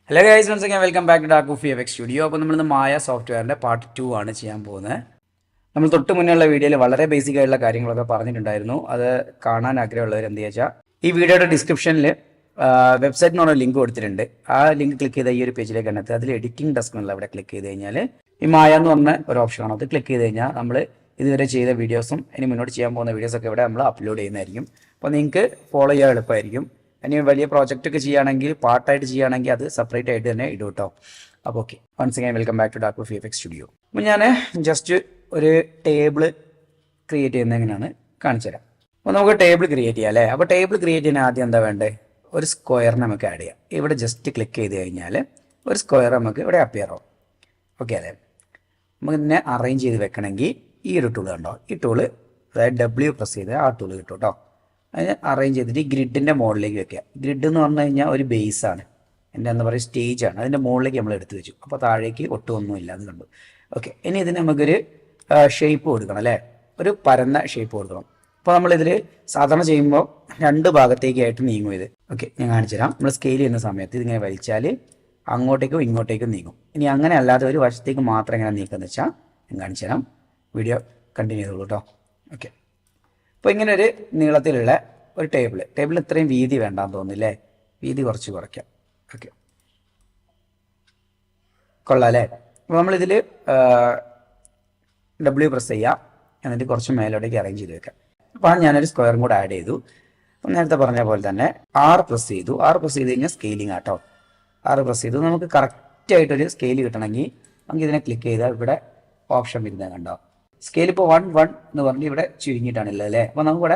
Hello guys, once again welcome back to Dark of Effects Studio. അപ്പോൾ നമ്മൾ മായ സോഫ്റ്റ്വെയറിൻ്റെ part 2 ആണ് ചെയ്യാൻ പോകുന്നത്. നമ്മൾ തൊട്ട് മുന്നേയുള്ള വീഡിയോയിൽ വളരെ ബേസിക് ആയിട്ടുള്ള കാര്യങ്ങളൊക്കെ പറഞ്ഞിട്ടുണ്ടായിരുന്നു. അത് കാണാൻ ആഗ്രഹമുള്ളവർ എന്ത് വെച്ചാൽ ഈ വീഡിയോയുടെ ഡിസ്ക്രിപ്ഷനിൽ വെബ്സൈറ്റ് എന്ന് പറഞ്ഞ ലിങ്ക് കൊടുത്തിട്ടുണ്ട്. ആ ലിങ്ക് ക്ലിക്ക് ചെയ്ത ഈ ഒരു പേജിലേക്ക് എണ്ണത്ത് അതിൽ എഡിറ്റിംഗ് ഡെസ്ക് എന്നുള്ള അവിടെ ക്ലിക്ക് ചെയ്ത് കഴിഞ്ഞാൽ ഈ മായ എന്ന് പറഞ്ഞ ഒരു ഓപ്ഷനാണ്. അത് ക്ലിക്ക് ചെയ്ത് കഴിഞ്ഞാൽ നമ്മൾ ഇതുവരെ ചെയ്ത വീഡിയോസും ഇനി മുന്നോട്ട് ചെയ്യാൻ പോകുന്ന വീഡിയോസൊക്കെ ഇവിടെ നമ്മൾ അപ്ലോഡ് ചെയ്യുന്നതായിരിക്കും. അപ്പോൾ നിങ്ങൾക്ക് ഫോളോ ചെയ്യാൻ എളുപ്പമായിരിക്കും. ഇനി വലിയ പ്രോജക്റ്റ് ഒക്കെ ചെയ്യുകയാണെങ്കിൽ പാർട്ടായിട്ട് ചെയ്യുകയാണെങ്കിൽ അത് സെപ്പറേറ്റ് ആയിട്ട് തന്നെ ഇടും കേട്ടോ. അപ്പോൾ okay, once again welcome back to Dark of Effects Studio. അപ്പോൾ ഞാൻ ജസ്റ്റ് ഒരു ടേബിൾ ക്രിയേറ്റ് ചെയ്യുന്നത് എങ്ങനെയാണ് കാണിച്ചു തരാം. അപ്പോൾ നമുക്ക് ടേബിൾ ക്രിയേറ്റ് ചെയ്യാം അല്ലേ. അപ്പോൾ ടേബിൾ ക്രിയേറ്റ് ചെയ്യാൻ ആദ്യം എന്താ വേണ്ടത്? ഒരു സ്ക്വയർ നമുക്ക് ആഡ് ചെയ്യാം. ഇവിടെ ജസ്റ്റ് ക്ലിക്ക് ചെയ്ത് കഴിഞ്ഞാൽ ഒരു സ്ക്വയർ നമുക്ക് ഇവിടെ അപ്പിയർ ആവും. ഓക്കെ അല്ലേ. നമുക്ക് ഇതിനെ അറേഞ്ച് ചെയ്ത് വെക്കണമെങ്കിൽ ഈ ഒരു ടൂൾ കണ്ടോ, ഈ ടൂള് അതായത് W പ്രസ് ചെയ്ത് ആ ടൂൾ കിട്ടും കേട്ടോ. അതിന് അറേഞ്ച് ചെയ്തിട്ട് ഈ ഗ്രിഡിൻ്റെ മുകളിലേക്ക് വെക്കുക. ഗ്രിഡ് എന്ന് പറഞ്ഞു കഴിഞ്ഞാൽ ഒരു ബേസാണ്, എൻ്റെ എന്താ പറയുക സ്റ്റേജാണ്. അതിൻ്റെ മുകളിലേക്ക് നമ്മൾ എടുത്ത് വെച്ചു. അപ്പോൾ താഴേക്ക് ഒട്ടുമൊന്നുമില്ല, അത് കണ്ടു. ഓക്കെ, ഇനി ഇതിന് നമുക്കൊരു ഷേപ്പ് കൊടുക്കണം അല്ലേ, ഒരു പരന്ന ഷേപ്പ് കൊടുക്കണം. അപ്പോൾ നമ്മളിതിൽ സാധാരണ ചെയ്യുമ്പോൾ രണ്ട് ഭാഗത്തേക്കായിട്ട് നീങ്ങും ഇത്. ഓക്കെ, ഞാൻ കാണിച്ചു തരാം. നമ്മൾ സ്കെയിൽ ചെയ്യുന്ന സമയത്ത് ഇതിങ്ങനെ വലിച്ചാൽ അങ്ങോട്ടേക്കും ഇങ്ങോട്ടേക്കും നീങ്ങും. ഇനി അങ്ങനെ അല്ലാതെ ഒരു വശത്തേക്ക് മാത്രം എങ്ങനെ നീക്കുമെന്ന് വെച്ചാൽ ഞാൻ കാണിച്ചു തരാം. വീഡിയോ കണ്ടിന്യൂ ചെയ്തോളൂ കേട്ടോ. ഓക്കെ, അപ്പോൾ ഇങ്ങനെ ഒരു നീളത്തിലുള്ള ഒരു ടേബിൾ ഇത്രയും വീതി വേണ്ടാന്ന് തോന്നുന്നില്ലേ, വീതി കുറച്ച് കുറയ്ക്കാം. ഓക്കെ, കൊള്ളാം അല്ലേ. അപ്പോൾ നമ്മളിതിൽ W പ്രസ് ചെയ്യാം, എന്നിട്ട് കുറച്ച് മേലോട്ടേക്ക് അറേഞ്ച് ചെയ്ത് വെക്കാം. അപ്പോൾ ഞാനൊരു സ്ക്വയറും കൂടെ ആഡ് ചെയ്തു. അപ്പം നേരത്തെ പറഞ്ഞ പോലെ തന്നെ R പ്രസ് ചെയ്തു. R പ്രസ് ചെയ്ത് കഴിഞ്ഞാൽ സ്കെയിലിംഗ് ആട്ടോ. R പ്രസ് ചെയ്തു. നമുക്ക് കറക്റ്റായിട്ടൊരു സ്കെയിൽ കിട്ടണമെങ്കിൽ നമുക്ക് ഇതിനെ ക്ലിക്ക് ചെയ്താൽ ഇവിടെ ഓപ്ഷൻ വരുന്നത് കണ്ടോ. സ്കെയിൽ ഇപ്പോൾ 1 എന്ന് പറഞ്ഞ് ഇവിടെ ചുരുങ്ങിയിട്ടാണുള്ളത് അല്ലേ. അപ്പോൾ നമുക്കിവിടെ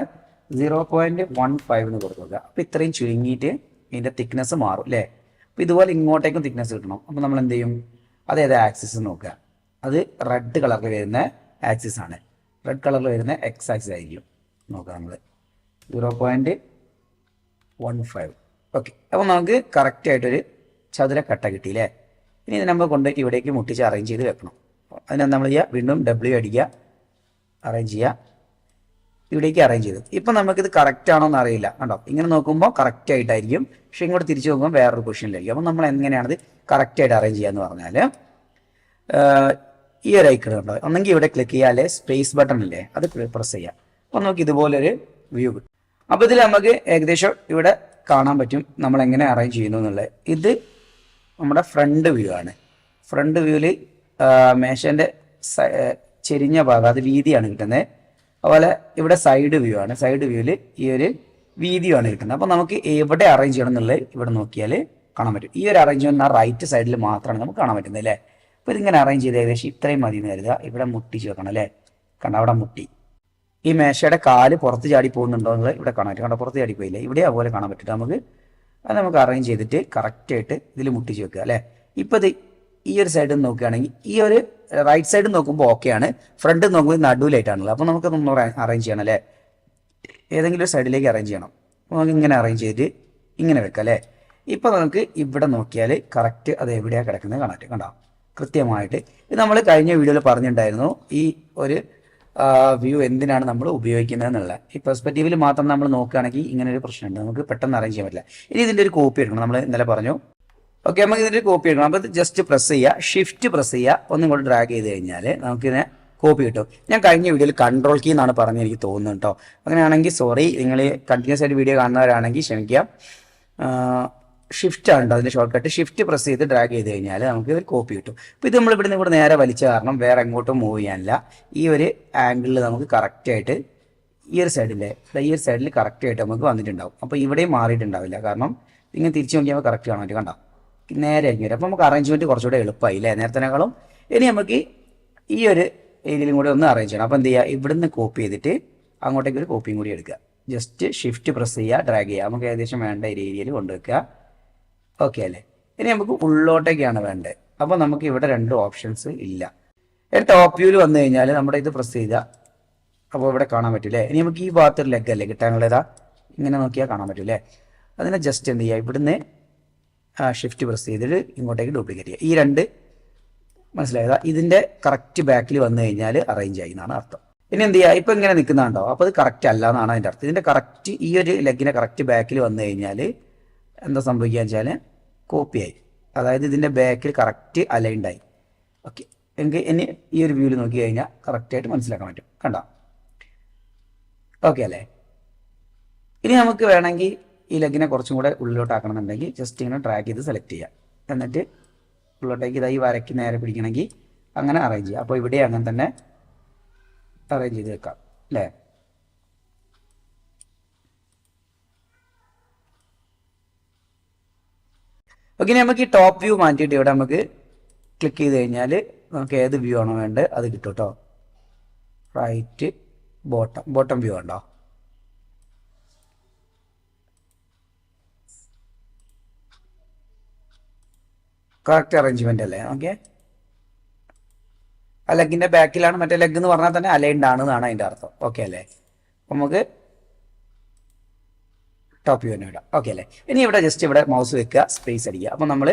0.15 എന്ന് കൊടുക്കുക. അപ്പോൾ ഇത്രയും ചുരുങ്ങിയിട്ട് ഇതിൻ്റെ തിക്നെസ് മാറും അല്ലേ. അപ്പോൾ ഇതുപോലെ ഇങ്ങോട്ടേക്കും തിക്നെസ് കിട്ടണം. അപ്പോൾ നമ്മൾ എന്ത് ചെയ്യും, അതേത് ആക്സിസ് നോക്കുക. അത് റെഡ് കളറിൽ വരുന്ന ആക്സിസ് ആണ്. റെഡ് കളറിൽ വരുന്ന എക്സ് ആക്സിസ് ആയിരിക്കും നോക്കുക നമ്മൾ 0.15. ഓക്കെ, അപ്പോൾ നമുക്ക് കറക്റ്റായിട്ടൊരു ചതുര കട്ട കിട്ടിയില്ലേ. ഇനി ഇത് നമ്മൾ കൊണ്ടുപോയിട്ട് ഇവിടേക്ക് മുട്ടിച്ച് അറേഞ്ച് ചെയ്ത് വെക്കണം. അതിനകത്ത് നമ്മൾ ചെയ്യുക, വീണ്ടും W അടിക്കുക, അറേഞ്ച് ചെയ്യുക, ഇവിടേക്ക് അറേഞ്ച് ചെയ്തു. ഇപ്പം നമുക്കിത് കറക്റ്റ് ആണോ എന്ന് അറിയില്ല കണ്ടോ. ഇങ്ങനെ നോക്കുമ്പോൾ കറക്റ്റ് ആയിട്ടായിരിക്കും, പക്ഷേ ഇങ്ങോട്ട് തിരിച്ച് നോക്കുമ്പോൾ വേറൊരു പൊസിഷനിലായിരിക്കും. അപ്പം നമ്മൾ എങ്ങനെയാണത് കറക്റ്റായിട്ട് അറേഞ്ച് ചെയ്യുക എന്ന് പറഞ്ഞാൽ ഈ ഒരു ഐക്കൺ കണ്ടോ, ഒന്നെങ്കിൽ ഇവിടെ ക്ലിക്ക് ചെയ്യുക, അല്ലെ സ്പേസ് ബട്ടൺ ഇല്ലേ അത് പ്രസ് ചെയ്യുക. അപ്പം നമുക്ക് ഇതുപോലൊരു വ്യൂ കിട്ടും. അപ്പോൾ ഇതിൽ നമുക്ക് ഏകദേശം ഇവിടെ കാണാൻ പറ്റും നമ്മൾ എങ്ങനെ അറേഞ്ച് ചെയ്യുന്നു എന്നുള്ളത്. ഇത് നമ്മുടെ ഫ്രണ്ട് വ്യൂ ആണ്. ഫ്രണ്ട് വ്യൂവിൽ മേശൻ്റെ ചെരിഞ്ഞ ഭാഗം അത് വീതിയാണ് കിട്ടുന്നത്. അതുപോലെ ഇവിടെ സൈഡ് വ്യൂ ആണ്. സൈഡ് വ്യൂവിൽ ഈ ഒരു വീതിയാണ് കിട്ടുന്നത്. അപ്പോൾ നമുക്ക് എവിടെ അറേഞ്ച് ചെയ്യണം എന്നുള്ളത് ഇവിടെ നോക്കിയാൽ കാണാൻ പറ്റും. ഈ ഒരു അറേഞ്ച്മെന്റ് ആ റൈറ്റ് സൈഡിൽ മാത്രമാണ് നമുക്ക് കാണാൻ പറ്റുന്നത് അല്ലേ. അപ്പോൾ ഇതിങ്ങനെ അറേഞ്ച് ചെയ്ത് ഏകദേശം ഇത്രയും മതി എന്ന് കരുതുക. ഇവിടെ മുട്ടിച്ച് വെക്കണം അല്ലേ. കണ്ട അവിടെ മുട്ടി. ഈ മേശയുടെ കാല് പുറത്ത് ചാടി പോകുന്നുണ്ടോ എന്നുള്ളത് ഇവിടെ കാണാൻ പറ്റും. കണ്ടോ, പുറത്ത് ചാടി പോയില്ലേ, ഇവിടെ അതുപോലെ കാണാൻ പറ്റും. നമുക്ക് അറേഞ്ച് ചെയ്തിട്ട് കറക്റ്റായിട്ട് ഇതിൽ മുട്ടിച്ച് വെക്കുക അല്ലേ. ഇപ്പോൾ ഇത് ഈ ഒരു സൈഡിൽ നിന്ന് നോക്കുകയാണെങ്കിൽ ഈ ഒരു റൈറ്റ് സൈഡിൽ നോക്കുമ്പോൾ ഓക്കെയാണ്, ഫ്രണ്ട് നോക്കുമ്പോൾ നടുവിലായിട്ടാണല്ലോ. അപ്പോൾ നമുക്കൊന്ന് അറേഞ്ച് ചെയ്യണം അല്ലേ. ഏതെങ്കിലും ഒരു സൈഡിലേക്ക് അറേഞ്ച് ചെയ്യണം. അപ്പോൾ നമുക്ക് ഇങ്ങനെ അറേഞ്ച് ചെയ്തിട്ട് ഇങ്ങനെ വെക്കാം അല്ലേ. ഇപ്പോൾ നമുക്ക് ഇവിടെ നോക്കിയാൽ കറക്റ്റ് അത് എവിടെയാണ് കിടക്കുന്നത് കാണാൻ പറ്റും. കണ്ടോ കൃത്യമായിട്ട്. ഇത് നമ്മൾ കഴിഞ്ഞ വീഡിയോയിൽ പറഞ്ഞിട്ടുണ്ടായിരുന്നു ഈ ഒരു വ്യൂ എന്തിനാണ് നമ്മൾ ഉപയോഗിക്കുന്നത് എന്നുള്ള. ഈ പെർസ്പെക്റ്റീവിൽ മാത്രം നമ്മൾ നോക്കുകയാണെങ്കിൽ ഇങ്ങനെ ഒരു പ്രശ്നമുണ്ട്, നമുക്ക് പെട്ടെന്ന് അറേഞ്ച് ചെയ്യാൻ പറ്റില്ല. ഇനി ഇതിൻ്റെ ഒരു കോപ്പി എടുക്കണം, നമ്മൾ ഇന്നലെ പറഞ്ഞു. ഓക്കെ, നമുക്ക് ഇതിൻ്റെ കോപ്പി എടുക്കണം. അപ്പോൾ ജസ്റ്റ് പ്രസ് ചെയ്യുക, ഷിഫ്റ്റ് പ്രസ് ചെയ്യുക, ഒന്നും കൂടെ ഡ്രാഗ് ചെയ്ത് കഴിഞ്ഞാൽ നമുക്കിതിനെ കോപ്പി കിട്ടും. ഞാൻ കഴിഞ്ഞ വീഡിയോയിൽ കൺട്രോൾ കീ എന്നാണ് പറഞ്ഞ് എനിക്ക് തോന്നുന്നു കേട്ടോ. അങ്ങനെയാണെങ്കിൽ സോറി, നിങ്ങൾ കണ്ടിന്യൂസ് ആയിട്ട് വീഡിയോ കാണുന്നവരാണെങ്കിൽ ക്ഷമിക്കുക. ഷിഫ്റ്റ് ആണ് കേട്ടോ അതിൻ്റെ ഷോർട്ട് കട്ട്. ഷിഫ്റ്റ് പ്രസ് ചെയ്ത് ഡ്രാഗ് ചെയ്ത് കഴിഞ്ഞാൽ നമുക്ക് ഒരു കോപ്പി കിട്ടും. അപ്പോൾ ഇത് നമ്മൾ ഇവിടെ നിന്ന് നേരെ വലിച്ച കാരണം വേറെ എങ്ങോട്ടും മൂവ് ചെയ്യാനില്ല. ഈ ഒരു ആംഗിളിൽ നമുക്ക് കറക്റ്റായിട്ട് ഈ ഒരു സൈഡിൽ കറക്റ്റായിട്ട് നമുക്ക് വന്നിട്ടുണ്ടാവും. അപ്പോൾ ഇവിടെയും മാറിയിട്ടുണ്ടാവില്ല, കാരണം ഇങ്ങനെ തിരിച്ച് നോക്കിയാൽ കറക്റ്റ് കാണാൻ പറ്റും. കണ്ടോ നേരെ ആയിരിക്കും വരും. അപ്പോൾ നമുക്ക് അറേഞ്ച്മെൻറ്റ് കുറച്ചുകൂടെ എളുപ്പമായി അല്ലേ നേരത്തേക്കാളും. ഇനി നമുക്ക് ഈ ഒരു ഏരിയയിലും കൂടി ഒന്ന് അറേഞ്ച് ചെയ്യണം. അപ്പോൾ എന്ത് ചെയ്യുക, ഇവിടുന്ന് കോപ്പി ചെയ്തിട്ട് അങ്ങോട്ടേക്ക് ഒരു കോപ്പിയും കൂടി എടുക്കുക. ജസ്റ്റ് ഷിഫ്റ്റ് പ്രസ് ചെയ്യുക, ഡ്രാഗ് ചെയ്യുക. നമുക്ക് ഏകദേശം വേണ്ട ഒരു ഏരിയയിൽ കൊണ്ടുവയ്ക്കുക. ഓക്കെ അല്ലേ. ഇനി നമുക്ക് ഉള്ളോട്ടേക്കാണ് വേണ്ടത്. അപ്പോൾ നമുക്ക് ഇവിടെ രണ്ട് ഓപ്ഷൻസ് ഇല്ല. ടോപ്പ് വ്യൂവിൽ വന്നു കഴിഞ്ഞാൽ നമ്മുടെ ഇത് പ്രസ് ചെയ്താൽ അപ്പോൾ ഇവിടെ കാണാൻ പറ്റില്ലേ. ഇനി നമുക്ക് ഈ ഭാഗത്തൊരു ലെഗ് അല്ലേ കിട്ടാനുള്ളതാ, ഇങ്ങനെ നോക്കിയാൽ കാണാൻ പറ്റില്ലേ. അതിനെ ജസ്റ്റ് എന്ത് ചെയ്യുക, ഇവിടുന്ന് ഷിഫ്റ്റ് പ്രസ് ചെയ്തിട്ട് ഇങ്ങോട്ടേക്ക് ഡ്യൂപ്ലിക്കേറ്റ് ചെയ്യുക. ഈ രണ്ട് മനസ്സിലായതാ. ഇതിൻ്റെ കറക്റ്റ് ബാക്കിൽ വന്നു കഴിഞ്ഞാൽ അറേഞ്ച് ആയി എന്നാണ് അർത്ഥം. ഇനി എന്ത് ചെയ്യുക, ഇപ്പം ഇങ്ങനെ നിൽക്കുന്നുണ്ടോ, അപ്പോൾ അത് കറക്റ്റ് അല്ല എന്നാണ് അതിൻ്റെ അർത്ഥം. ഇതിൻ്റെ കറക്റ്റ് ഈ ഒരു ലെഗിനെ കറക്റ്റ് ബാക്കിൽ വന്നു കഴിഞ്ഞാൽ എന്താ സംഭവിക്കുക വെച്ചാൽ കോപ്പിയായി. അതായത് ഇതിൻ്റെ ബാക്കിൽ കറക്റ്റ് അലൈൻഡായി. ഓക്കെ, എനിക്ക് ഇനി ഈ ഒരു വ്യൂവിൽ നോക്കി കഴിഞ്ഞാൽ കറക്റ്റായിട്ട് മനസ്സിലാക്കാൻ പറ്റും. കണ്ടോ? ഓക്കെ അല്ലേ? ഇനി നമുക്ക് വേണമെങ്കിൽ ഈ ലെഗിനെ കുറച്ചും കൂടെ ഉള്ളിലോട്ടാക്കണമെന്നുണ്ടെങ്കിൽ ജസ്റ്റ് ഇങ്ങനെ ഡ്രാഗ് ചെയ്ത് സെലക്ട് ചെയ്യാം. എന്നിട്ട് ഉള്ളിലോട്ടേക്ക് ഇതായി വരയ്ക്ക് നേരെ പിടിക്കണമെങ്കിൽ അങ്ങനെ അറേഞ്ച് ചെയ്യാം. അപ്പോൾ ഇവിടെ അങ്ങനെ തന്നെ അറേഞ്ച് ചെയ്ത് വെക്കാം അല്ലേ? ഓക്കെ, നമുക്ക് ഈ ടോപ്പ് വ്യൂ മാറ്റിയിട്ട് ഇവിടെ നമുക്ക് ക്ലിക്ക് ചെയ്ത് കഴിഞ്ഞാൽ നമുക്ക് ഏത് വ്യൂ ആണോ വേണ്ടത് അത് കിട്ടും കേട്ടോ. റൈറ്റ് ബോട്ടം വ്യൂ ഉണ്ടോ? കറക്റ്റ് അറേഞ്ച്മെന്റ് അല്ലേ? ഓക്കെ, ആ ലെഗിന്റെ ബാക്കിലാണ്, മറ്റേ ലെഗ് എന്ന് പറഞ്ഞാൽ തന്നെ അലൈൻഡ് ആണെന്നാണ് അതിന്റെ അർത്ഥം. ഓക്കെ അല്ലേ? നമുക്ക് ടോപ്പ് വ്യൂ തന്നെ ഇടാം. ഓക്കെ അല്ലേ? ഇനി ഇവിടെ ജസ്റ്റ് ഇവിടെ മൗസ് വെക്കുക, സ്പേസ് അടിക്കുക. അപ്പോൾ നമ്മൾ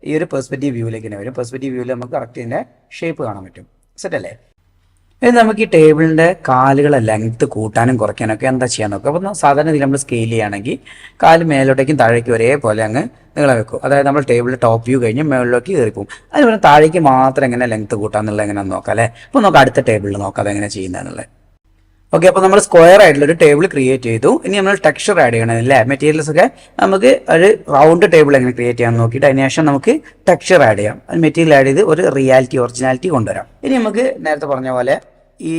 ഈ ഒരു പെർസ്പെക്റ്റീവ് വ്യൂവിലേക്ക് തന്നെ വരും. പെർസ്പെക്റ്റീവ് വ്യൂവിൽ നമുക്ക് കറക്റ്റ് ഇതിൻ്റെ ഷേപ്പ് കാണാൻ പറ്റും. സെറ്റ് അല്ലേ? ഇനി നമുക്ക് ഈ ടേബിളിൻ്റെ കാലുകളെ ലെങ്ത്ത് കൂട്ടാനും കുറയ്ക്കാനൊക്കെ എന്താ ചെയ്യാൻ നോക്കുക. അപ്പോൾ സാധാരണ ഇതിൽ നമ്മൾ സ്കെയിൽ ചെയ്യുകയാണെങ്കിൽ കാല് മേലോട്ടേക്കും താഴേക്കും ഒരേപോലെ അങ്ങ് നീളം വെക്കും. അതായത് നമ്മൾ ടേബിളിൽ ടോപ്പ് വ്യൂ കഴിഞ്ഞ് മേളിലേക്ക് കയറിപ്പോവും. അതുപോലെ താഴേക്ക് മാത്രം എങ്ങനെ ലെങ്ത്ത് കൂട്ടാന്നുള്ളത് എങ്ങനെയാണെന്ന് നോക്കാം അല്ലേ? അപ്പോൾ നമുക്ക് അടുത്ത ടേബിളിൽ നോക്കാം അതെങ്ങനെ ചെയ്യുന്നതെന്നുള്ളത്. ഓക്കെ, അപ്പോൾ നമ്മൾ സ്ക്വയർ ആയിട്ടുള്ള ഒരു ടേബിൾ ക്രിയേറ്റ് ചെയ്തു. ഇനി നമ്മൾ ടെക്സ്ചർ ആഡ് ചെയ്യണം അല്ലേ? മെറ്റീരിയൽസ് ഒക്കെ നമുക്ക് ഒരു റൗണ്ട് ടേബിൾ എങ്ങനെ ക്രിയേറ്റ് ചെയ്യാൻ നോക്കിയിട്ട് അതിന് ശേഷം നമുക്ക് ടെക്സ്ചർ ആഡ് ചെയ്യാം. അത് മെറ്റീരിയൽ ആഡ് ചെയ്ത് ഒരു റിയാലിറ്റി ഒറിജിനാലിറ്റി കൊണ്ടുവരാം. ഇനി നമുക്ക് നേരത്തെ പറഞ്ഞ പോലെ ഈ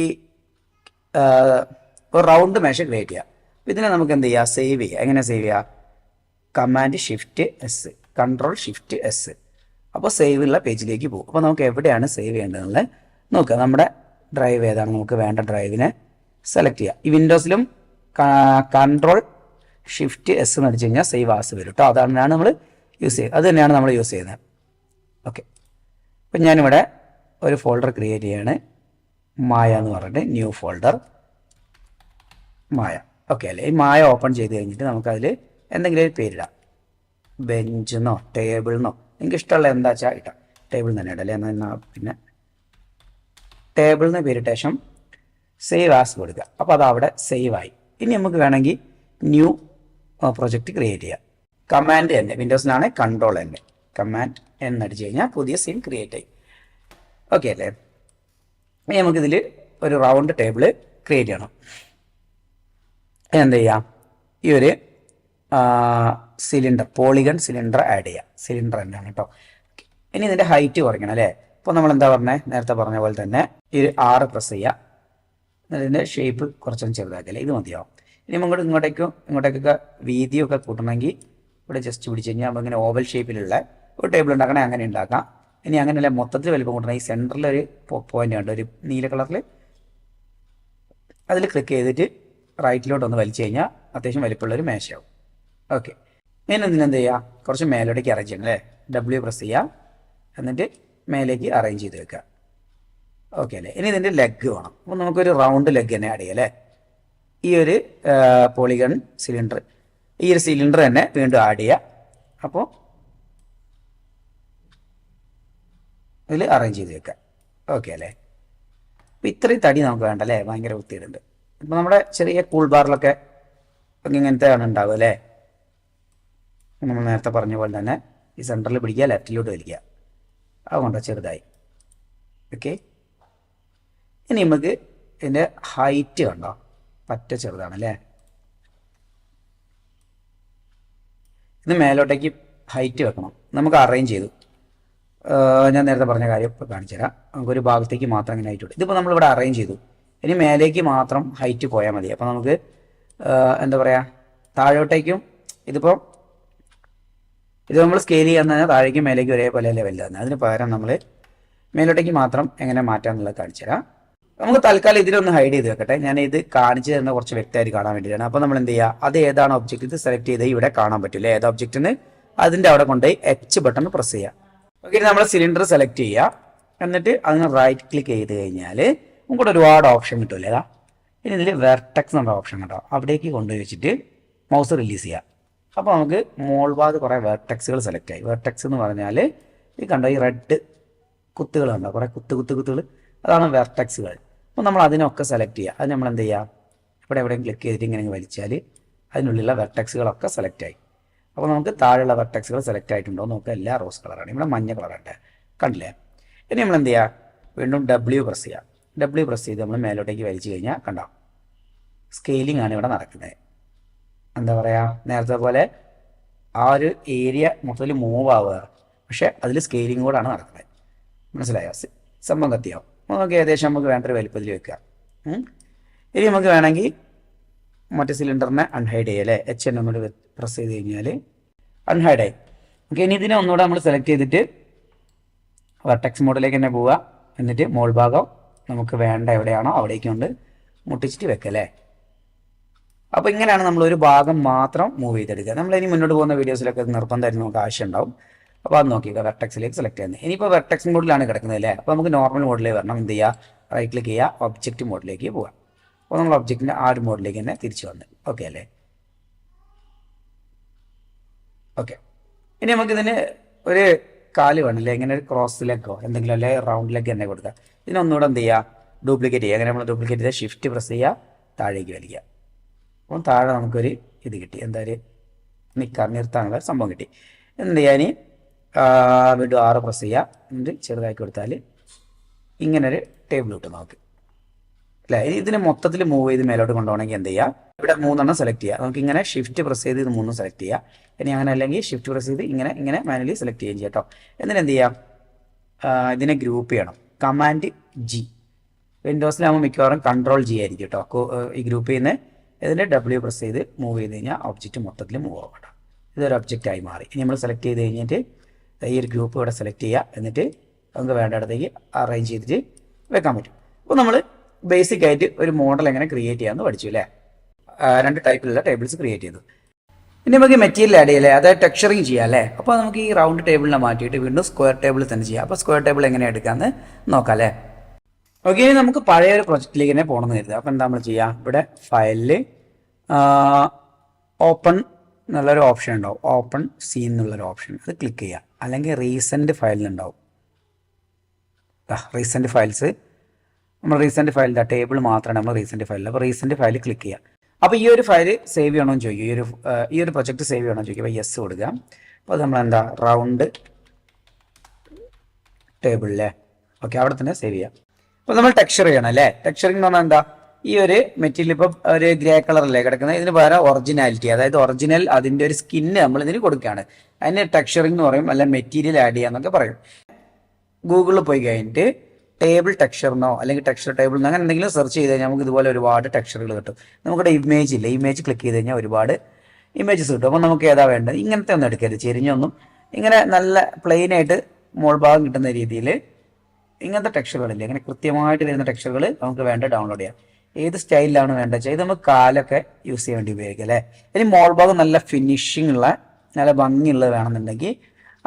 ഒരു റൗണ്ട് മേശ ക്രിയേറ്റ് ചെയ്യാം. ഇതിനെ നമുക്ക് എന്ത് ചെയ്യുക? സേവ് ചെയ്യുക. എങ്ങനെ സേവ് ചെയ്യുക? Command shift S, control shift S. അപ്പോൾ സേവ് ഉള്ള പേജിലേക്ക് പോകും. അപ്പോൾ നമുക്ക് എവിടെയാണ് സേവ് ചെയ്യേണ്ടതെന്നുള്ളത് നോക്കുക. നമ്മുടെ ഡ്രൈവ് ഏതാണ് നമുക്ക് വേണ്ട ഡ്രൈവിനെ സെലക്ട് ചെയ്യുക. ഈ വിൻഡോസിലും കൺട്രോൾ ഷിഫ്റ്റ് എസ് എന്ന് അടിച്ചു കഴിഞ്ഞാൽ സേവ് ആസ് വരും കേട്ടോ. അതാണ് നമ്മൾ യൂസ് ചെയ്യുന്നത്. അത് തന്നെയാണ് നമ്മൾ യൂസ് ചെയ്യുന്നത്. ഓക്കെ, അപ്പം ഞാനിവിടെ ഒരു ഫോൾഡർ ക്രിയേറ്റ് ചെയ്യാണ്, മായ എന്ന് പറഞ്ഞിട്ട് ന്യൂ ഫോൾഡർ മായ. ഓക്കെ അല്ലേ? ഈ മായ ഓപ്പൺ ചെയ്ത് കഴിഞ്ഞിട്ട് നമുക്കതിൽ എന്തെങ്കിലും ഒരു പേരിടാം. ബെഞ്ചെന്നോ ടേബിളിന്നോ നിങ്ങൾക്ക് ഇഷ്ടമുള്ള എന്താ വെച്ചാൽ ഇട്ടാം. ടേബിൾ തന്നെ ഇടാം അല്ലേ? എന്നാൽ പിന്നെ ടേബിളിന് പേരിട്ട ശേഷം സേവ് ആസ് കൊടുക്കുക. അപ്പോൾ അത് അവിടെ സേവ് ആയി. ഇനി നമുക്ക് വേണമെങ്കിൽ ന്യൂ പ്രൊജക്റ്റ് ക്രിയേറ്റ് ചെയ്യാം. കമാൻഡ് തന്നെ, വിൻഡോസിലാണ് കൺട്രോൾ തന്നെ, കമാൻഡ് എന്നടിച്ച് കഴിഞ്ഞാൽ പുതിയ സീൻ ക്രിയേറ്റ് ആയി. ഓക്കെ അല്ലേ? ഇനി നമുക്കിതിൽ ഒരു റൗണ്ട് ടേബിൾ ക്രിയേറ്റ് ചെയ്യണം. എന്ത് ചെയ്യാം? ഈ ഒരു സിലിണ്ടർ, പോളിഗൺ സിലിണ്ടർ ആഡ് ചെയ്യാം. സിലിണ്ടർ തന്നെയാണ് കേട്ടോ. ഇനി ഇതിൻ്റെ ഹൈറ്റ് കുറയ്ക്കണം അല്ലേ? അപ്പോൾ നമ്മൾ എന്താ പറഞ്ഞത്? നേരത്തെ പറഞ്ഞ പോലെ തന്നെ ഈ ഒരു 6 പ്രസ് ചെയ്യുക. ഇതിൻ്റെ ഷേപ്പ് കുറച്ചൊന്നും ചെറുതാക്കില്ല, ഇത് മതിയാവും. ഇനി നമുക്ക് ഇങ്ങോട്ടേക്കൊക്കെ വീതിയൊക്കെ കൂട്ടണമെങ്കിൽ ഇവിടെ ജസ്റ്റ് പിടിച്ച് കഴിഞ്ഞാൽ നമ്മളിങ്ങനെ ഓവൽ ഷേപ്പിലുള്ള ഒരു ടേബിൾ ഉണ്ടാക്കണേ അങ്ങനെ ഉണ്ടാക്കാം. ഇനി അങ്ങനെയല്ല മൊത്തത്തിൽ വലിപ്പം കൂട്ടണം. ഈ സെൻറ്ററിലൊരു പോയിന്റ് ഉണ്ട്, ഒരു നീല കളറിൽ, അതിൽ ക്ലിക്ക് ചെയ്തിട്ട് റൈറ്റിലോട്ടൊന്ന് വലിച്ചു കഴിഞ്ഞാൽ അത്യാവശ്യം വലിപ്പമുള്ളൊരു മേശയാവും. ഓക്കെ, ഇനി ഇതിനെന്ത് ചെയ്യുക? കുറച്ച് മേലോട്ടേക്ക് അറേഞ്ച് ചെയ്യണം അല്ലേ? W പ്രസ് ചെയ്യുക, എന്നിട്ട് മേലേക്ക് അറേഞ്ച് ചെയ്ത് വെക്കുക. ഓക്കെ അല്ലേ? ഇനി ഇതിൻ്റെ ലെഗ് വേണം. അപ്പോൾ നമുക്കൊരു റൗണ്ട് ലെഗ് തന്നെ ആഡ് ചെയ്യാം അല്ലേ? ഈ ഒരു പോളിഗൺ സിലിണ്ടർ, ഈ ഒരു സിലിണ്ടർ തന്നെ വീണ്ടും ആഡ് ചെയ്യുക. അപ്പോൾ ഇതിൽ അറേഞ്ച് ചെയ്ത് വെക്കുക. ഓക്കെ അല്ലേ? അപ്പോൾ ഇത്രയും തടി നമുക്ക് വേണ്ട അല്ലേ? ഭയങ്കര വൃത്തിയിടുണ്ട്. ഇപ്പോൾ നമ്മുടെ ചെറിയ കൂൾ ബാറിലൊക്കെ ഇങ്ങനത്തെ ആണ് ഉണ്ടാവുക അല്ലേ? നമ്മൾ നേരത്തെ പറഞ്ഞ പോലെ തന്നെ ഈ സെൻറ്ററിൽ പിടിക്കുക, ലെഫ്റ്റിലോട്ട് വലിക്കുക. അതുകൊണ്ടോ ചെറുതായി. ഓക്കെ, ഇനി നമുക്ക് ഇതിൻ്റെ ഹൈറ്റ് കണ്ടോ? പറ്റ ചെറുതാണ് അല്ലേ? ഇത് മേലോട്ടേക്ക് ഹൈറ്റ് വെക്കണം. നമുക്ക് അറേഞ്ച് ചെയ്തു. ഞാൻ നേരത്തെ പറഞ്ഞ കാര്യം ഇപ്പോൾ കാണിച്ചു തരാം. നമുക്കൊരു ഭാഗത്തേക്ക് മാത്രം ഇങ്ങനെ ഹൈറ്റ് കൊടുക്കും. ഇതിപ്പോൾ നമ്മളിവിടെ അറേഞ്ച് ചെയ്തു. ഇനി മേലേക്ക് മാത്രം ഹൈറ്റ് പോയാൽ മതി. അപ്പോൾ നമുക്ക് എന്താ പറയുക, താഴോട്ടേക്കും ഇതിപ്പോൾ ഇത് നമ്മൾ സ്കെയിൽ ചെയ്യാൻ തന്നെ താഴേക്കും മേലേക്കും ഒരേപോലെ ലെവലിൽ തന്നെ. അതിന് പകരം നമ്മൾ മേലോട്ടേക്ക് മാത്രം എങ്ങനെ മാറ്റാമെന്നുള്ളത് കാണിച്ചു തരാം. നമുക്ക് തൽക്കാലം ഇതിലൊന്ന് ഹൈഡ് ചെയ്ത് വെക്കട്ടെ. ഞാൻ ഇത് കാണിച്ചു തരുന്ന കുറച്ച് വ്യക്തമായിട്ട് കാണാൻ വേണ്ടിയിട്ടാണ്. അപ്പോൾ നമ്മൾ എന്ത് ചെയ്യുക? അത് ഏതാണ് ഒബ്ജക്റ്റ് ഇത് സെലക്ട് ചെയ്ത് ഇവിടെ കാണാൻ പറ്റില്ല ഏത് ഒബ്ജക്റ്റിന്, അതിൻ്റെ അവിടെ കൊണ്ടുപോയി H ബട്ടൺ പ്രസ് ചെയ്യുക. ഓക്കെ, നമ്മൾ സിലിണ്ടർ സെലക്ട് ചെയ്യുക. എന്നിട്ട് അതിന് റൈറ്റ് ക്ലിക്ക് ചെയ്ത് കഴിഞ്ഞാൽ നമുക്കിവിടെ ഒരുപാട് ഓപ്ഷൻ കിട്ടില്ലേ? ഏതാ? ഇനി ഇതിൽ വെർട്ടെക്സ് എന്നുള്ള ഓപ്ഷൻ കേട്ടോ, അവിടേക്ക് കൊണ്ടുപോയി വെച്ചിട്ട് മൗസ് റിലീസ് ചെയ്യുക. അപ്പോൾ നമുക്ക് മോൾഭാഗത്ത് കുറേ വെർട്ടെക്സുകൾ സെലക്ട് ആയി. വെർട്ടെക്സ് എന്ന് പറഞ്ഞാൽ ഈ കണ്ടോ, ഈ റെഡ് കുത്തുകൾ കണ്ടോ, കുറേ കുത്തുകൾ, അതാണ് വെർട്ടെക്സുകൾ. അപ്പോൾ നമ്മൾ അതിനൊക്കെ സെലക്ട് ചെയ്യുക. അത് നമ്മൾ എന്ത് ചെയ്യുക? ഇവിടെ എവിടെയും ക്ലിക്ക് ചെയ്തിട്ട് ഇങ്ങനെ വലിച്ചാൽ അതിനുള്ളിലുള്ള വെർട്ടെക്സുകളൊക്കെ സെലക്ട് ആയി. അപ്പോൾ നമുക്ക് താഴെയുള്ള വെർട്ടെക്സുകൾ സെലക്ട് ആയിട്ടുണ്ടോ നോക്കുക. എല്ലാ റോസ് കളറാണ്, ഇവിടെ മഞ്ഞ കളറുണ്ട്, കണ്ടില്ലേ? ഇനി നമ്മൾ എന്ത് ചെയ്യുക, വീണ്ടും W പ്രസ് ചെയ്യുക. W പ്രസ് ചെയ്ത് നമ്മൾ മേലോട്ടേക്ക് വലിച്ചു കഴിഞ്ഞാൽ കണ്ടോ സ്കെയിലിംഗ് ആണ് ഇവിടെ നടക്കുന്നത്. എന്താ പറയുക, നേരത്തെ പോലെ ആ ഒരു ഏരിയ മൊത്തത്തിൽ മൂവ് ആവുക, പക്ഷേ അതിൽ സ്കെയിലിംഗ് കൂടാണ് നടക്കുന്നത്. മനസ്സിലായോ? സംഭവം കത്തിയാവും. നമുക്ക് ഏകദേശം നമുക്ക് വേണ്ടൊരു വലിപ്പത്തിൽ വെക്കുക. ഇനി നമുക്ക് വേണമെങ്കിൽ മറ്റേ സിലിണ്ടറിനെ അൺഹൈഡ് ചെയ്യുക അല്ലേ. HN ഒന്നുകൂടി പ്രസ് ചെയ്ത് കഴിഞ്ഞാൽ അൺഹൈഡ് ആയി. ഓക്കെ, ഇനി ഇതിനെ ഒന്നുകൂടെ നമ്മൾ സെലക്ട് ചെയ്തിട്ട് വെർട്ടെക്സ് മോഡിലേക്ക് തന്നെ പോവുക. എന്നിട്ട് മോൾ ഭാഗം നമുക്ക് വേണ്ട എവിടെയാണോ അവിടേക്ക് കൊണ്ട് മുട്ടിച്ചിട്ട് വെക്കുക അല്ലേ. അപ്പോൾ ഇങ്ങനെയാണ് നമ്മൾ ഒരു ഭാഗം മാത്രം മൂവ് ചെയ്തെടുക്കുക. നമ്മളിനി മുന്നോട്ട് പോകുന്ന വീഡിയോസിലൊക്കെ നിർബന്ധമായിരുന്നു നമുക്ക് ആവശ്യം ഉണ്ടാവും. അപ്പോൾ അത് നോക്കിക്കുക, വെർട്ടെക്സിലേക്ക് സെലക്ട് ചെയ്യുന്നത്. ഇനിയിപ്പോൾ വെർട്ടെക്സ് മോഡിലാണ് കിടക്കുന്നത് അല്ലേ. അപ്പോൾ നമുക്ക് നോർമൽ മോഡിലേക്ക് വരണം. എന്ത് ചെയ്യുക, റൈറ്റ് ക്ലിക്ക് ചെയ്യുക, ഒബ്ജക്റ്റ് മോഡിലേക്ക് പോവുക. അപ്പോൾ നമ്മൾ ഒബ്ജക്റ്റിൻ്റെ ആ ഒരു മോഡിലേക്ക് തന്നെ തിരിച്ചു വന്ന്. ഓക്കെ അല്ലേ? ഓക്കെ, ഇനി നമുക്കിതിന് ഒരു കാല് വേണമല്ലേ, ഇങ്ങനെ ഒരു ക്രോസ് ലെഗോ എന്തെങ്കിലും അല്ലെ റൗണ്ട് ലെഗ് തന്നെ കൊടുക്കുക. ഇതിനൊന്നുകൂടെ എന്ത് ചെയ്യുക, ഡ്യൂപ്ലിക്കേറ്റ് ചെയ്യുക. അങ്ങനെ നമ്മൾ ഡ്യൂപ്ലിക്കേറ്റ് ചെയ്താൽ ഷിഫ്റ്റ് പ്രസ് ചെയ്യുക, താഴേക്ക് വലിക്കുക. അപ്പം താഴെ നമുക്കൊരു ഇത് കിട്ടി, എന്താ ഒരു നിർത്താനുള്ള സംഭവം കിട്ടി. എന്ത് ചെയ്യാൻ, വീണ്ടും 6 പ്രസ് ചെയ്യുക, എന്നിട്ട് ചെറുതാക്കി കൊടുത്താൽ ഇങ്ങനൊരു ടേബിൾ കിട്ടും നമുക്ക് അല്ലേ. ഇതിന് മൊത്തത്തിൽ മൂവ് ചെയ്ത് മേലോട്ട് കൊണ്ടുപോകണമെങ്കിൽ എന്ത് ചെയ്യുക, ഇവിടെ 3 സെലക്ട് ചെയ്യുക. നമുക്ക് ഇങ്ങനെ ഷിഫ്റ്റ് പ്രസ് ചെയ്ത് ഇത് 3 സെലക്ട് ചെയ്യുക. ഇനി അങ്ങനെ അല്ലെങ്കിൽ ഷിഫ്റ്റ് പ്രസ് ചെയ്ത് ഇങ്ങനെ മാനുവലി സെലക്ട് ചെയ്യുകയും ചെയ്യാം കേട്ടോ. എന്നിട്ട് എന്ത് ചെയ്യാം, ഇതിനെ ഗ്രൂപ്പ് ചെയ്യണം. Command G. വിൻഡോസിലാകുമ്പോൾ മിക്കവാറും Ctrl G ആയിരിക്കും കേട്ടോ ഈ ഗ്രൂപ്പ് ചെയ്യുന്നത്. ഇതിൻ്റെ W പ്രസ് ചെയ്ത് മൂവ് ചെയ്ത് കഴിഞ്ഞാൽ ഒബ്ജക്റ്റ് മൊത്തത്തിൽ മൂവ് ആവും കേട്ടോ. ഇതൊരു ഒബ്ജക്റ്റായി മാറി. ഇനി നമ്മൾ സെലക്ട് ചെയ്ത് കഴിഞ്ഞിട്ട് ഈ ഒരു ഗ്രൂപ്പ് ഇവിടെ സെലക്ട് ചെയ്യുക. എന്നിട്ട് നമുക്ക് വേണ്ടിടത്തേക്ക് അറേഞ്ച് ചെയ്തിട്ട് വെക്കാൻ പറ്റും. അപ്പോൾ നമ്മൾ ബേസിക് ആയിട്ട് ഒരു മോഡൽ എങ്ങനെ ക്രിയേറ്റ് ചെയ്യാമെന്ന് പഠിച്ചു അല്ലേ. 2 ടൈപ്പിലുള്ള ടേബിൾസ് ക്രിയേറ്റ് ചെയ്തു. ഇനി നമുക്ക് മെറ്റീരിയൽ ആഡ് ചെയ്യല്ലേ, അതായത് ടെക്സ്ചറിങ് ചെയ്യാം അല്ലേ. അപ്പോൾ നമുക്ക് ഈ റൗണ്ട് ടേബിളിനെ മാറ്റിയിട്ട് വീണ്ടും സ്ക്വയർ ടേബിൾ തന്നെ ചെയ്യാം. അപ്പോൾ സ്ക്വയർ ടേബിൾ എങ്ങനെ എടുക്കാമെന്ന് നോക്കാം അല്ലേ. ഓക്കെ, ഇനി നമുക്ക് പഴയ ഒരു പ്രൊജക്റ്റിലേക്ക് തന്നെ പോകണമെന്ന് കരുതുക. അപ്പോൾ എന്താ നമ്മൾ ചെയ്യുക, ഇവിടെ ഫയലിൽ ഓപ്പൺ എന്നുള്ളൊരു ഓപ്ഷൻ ഉണ്ടാവും, ഓപ്പൺ സീൻ എന്നുള്ളൊരു ഓപ്ഷൻ, അത് ക്ലിക്ക് ചെയ്യുക. അല്ലെങ്കിൽ റീസെൻറ്റ് ഫയലിലുണ്ടാവും റീസെൻറ്റ് ഫയൽസ്. നമ്മൾ റീസെൻറ്റ് ഫയൽ ടേബിൾ മാത്രമാണ് നമ്മൾ റീസെൻറ്റ് ഫയലിൽ. അപ്പോൾ റീസെൻറ്റ് ഫയൽ ക്ലിക്ക് ചെയ്യുക. അപ്പോൾ ഈ ഒരു ഫയൽ സേവ് ചെയ്യണമെന്ന് ചോദിക്കും, ഈ ഒരു പ്രൊജക്റ്റ് സേവ് ചെയ്യണമെന്ന് ചോദിക്കും. അപ്പോൾ യെസ് കൊടുക്കുക. അപ്പോൾ നമ്മൾ എന്താ റൗണ്ട് ടേബിളിലെ ഓക്കെ അവിടെ തന്നെ സേവ് ചെയ്യാം. അപ്പോൾ നമ്മൾ ടെക്സ്ചർ ചെയ്യണം അല്ലേ. ടെക്സ്ചറിങ് എന്ന് പറഞ്ഞാൽ എന്താ, ഈ ഒരു മെറ്റീരിയൽ ഇപ്പം ഒരു ഗ്രേ കളറല്ലേ കിടക്കുന്നത്, ഇതിന് പകരം ഒറിജിനാലിറ്റി, അതായത് ഒറിജിനൽ അതിൻ്റെ ഒരു സ്കിന്ന് നമ്മൾ ഇതിന് കൊടുക്കുകയാണ്. അതിന് ടെക്സ്ചറിങ് എന്ന് പറയും, അല്ല മെറ്റീരിയൽ ആഡ് ചെയ്യാന്നൊക്കെ പറയും. ഗൂഗിളിൽ പോയി കഴിഞ്ഞിട്ട് ടേബിൾ ടെക്സ്ചറിനോ അല്ലെങ്കിൽ ടെക്സ്ചർ ടേബിൾ അങ്ങനെ എന്തെങ്കിലും സെർച്ച് ചെയ്ത് കഴിഞ്ഞാൽ നമുക്ക് ഇതുപോലെ ഒരുപാട് ടെക്സ്ചറുകൾ കിട്ടും. നമുക്കിവിടെ ഇമേജ് ഇല്ല, ഇമേജ് ക്ലിക്ക് ചെയ്ത് കഴിഞ്ഞാൽ ഒരുപാട് ഇമേജസ് കിട്ടും. അപ്പോൾ നമുക്ക് ഏതാ വേണ്ടത്, ഇങ്ങനത്തെ ഒന്നും എടുക്കരുത്, ചെരിഞ്ഞൊന്നും, ഇങ്ങനെ നല്ല പ്ലെയിൻ ആയിട്ട് മോൾ ഭാഗം കിട്ടുന്ന രീതിയിൽ ഇങ്ങനത്തെ ടെക്സ്ചറുകളില്ലേ, ഇങ്ങനെ കൃത്യമായിട്ട് വരുന്ന ടെക്സ്ചറുകൾ നമുക്ക് വേണ്ട ഡൗൺലോഡ് ചെയ്യാം. ഏത് സ്റ്റൈലിലാണ് വേണ്ടത് വെച്ചാൽ ഇത് നമുക്ക് കാലൊക്കെ യൂസ് ചെയ്യാൻ വേണ്ടി ഉപയോഗിക്കാം അല്ലേ. ഇനി മോൾ ഭാഗം നല്ല ഫിനിഷിംഗ് ഉള്ള നല്ല ഭംഗിയുള്ളത് വേണമെന്നുണ്ടെങ്കിൽ